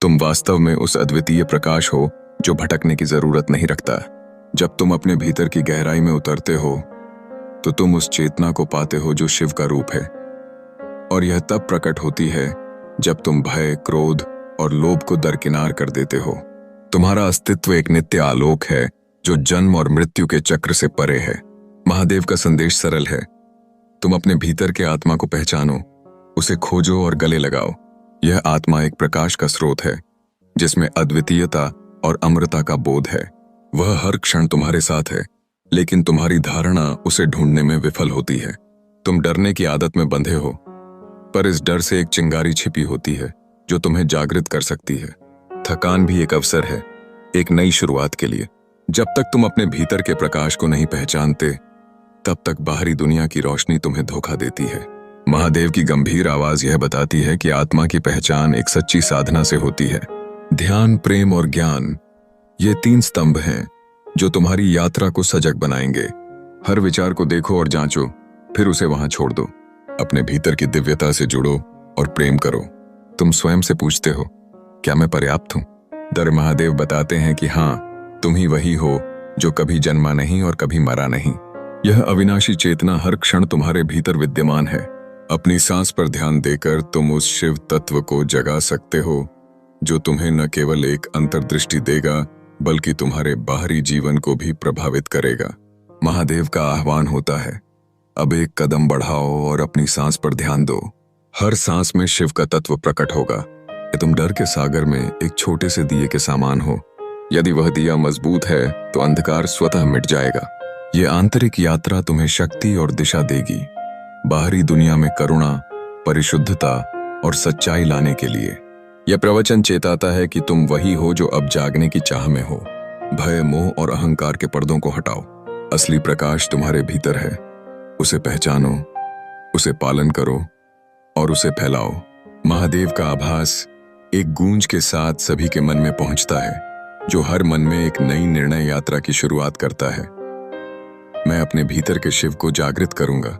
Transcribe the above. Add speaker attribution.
Speaker 1: तुम वास्तव में उस अद्वितीय प्रकाश हो जो भटकने की जरूरत नहीं रखता। जब तुम अपने भीतर की गहराई में उतरते हो तो तुम उस चेतना को पाते हो जो शिव का रूप है, और यह तब प्रकट होती है जब तुम भय, क्रोध और लोभ को दरकिनार कर देते हो। तुम्हारा अस्तित्व एक नित्य आलोक है जो जन्म और मृत्यु के चक्र से परे है। महादेव का संदेश सरल है, तुम अपने भीतर के आत्मा को पहचानो, उसे खोजो और गले लगाओ। यह आत्मा एक प्रकाश का स्रोत है जिसमें अद्वितीयता और अमरता का बोध है। वह हर क्षण तुम्हारे साथ है, लेकिन तुम्हारी धारणा उसे ढूंढने में विफल होती है। तुम डरने की आदत में बंधे हो, पर इस डर से एक चिंगारी छिपी होती है जो तुम्हें जागृत कर सकती है। थकान भी एक अवसर है, एक नई शुरुआत के लिए। जब तक तुम अपने भीतर के प्रकाश को नहीं पहचानते, तब तक बाहरी दुनिया की रोशनी तुम्हें धोखा देती है। महादेव की गंभीर आवाज यह बताती है कि आत्मा की पहचान एक सच्ची साधना से होती है। ध्यान, प्रेम और ज्ञान, ये 3 स्तंभ हैं जो तुम्हारी यात्रा को सजग बनाएंगे। हर विचार को देखो और जांचो, फिर उसे वहां छोड़ दो। अपने भीतर की दिव्यता से जुड़ो और प्रेम करो। तुम स्वयं से पूछते हो, क्या मैं पर्याप्त हूं? दर महादेव बताते हैं कि हाँ, तुम ही वही हो जो कभी जन्मा नहीं और कभी मरा नहीं। यह अविनाशी चेतना हर क्षण तुम्हारे भीतर विद्यमान है। अपनी सांस पर ध्यान देकर तुम उस शिव तत्व को जगा सकते हो जो तुम्हें न केवल एक अंतर्दृष्टि देगा बल्कि तुम्हारे बाहरी जीवन को भी प्रभावित करेगा। महादेव का आह्वान होता है, अब एक कदम बढ़ाओ और अपनी सांस पर ध्यान दो। हर सांस में शिव का तत्व प्रकट होगा। तुम डर के सागर में एक छोटे से दिए के समान हो। यदि वह दिया मजबूत है तो अंधकार स्वतः मिट जाएगा। ये आंतरिक यात्रा तुम्हें शक्ति और दिशा देगी, बाहरी दुनिया में करुणा, परिशुद्धता और सच्चाई लाने के लिए। यह प्रवचन चेताता है कि तुम वही हो जो अब जागने की चाह में हो। भय, मोह और अहंकार के पर्दों को हटाओ। असली प्रकाश तुम्हारे भीतर है, उसे पहचानो, उसे पालन करो और उसे फैलाओ। महादेव का आभास एक गूंज के साथ सभी के मन में पहुंचता है, जो हर मन में एक नई निर्णय यात्रा की शुरुआत करता है। मैं अपने भीतर के शिव को जागृत करूंगा,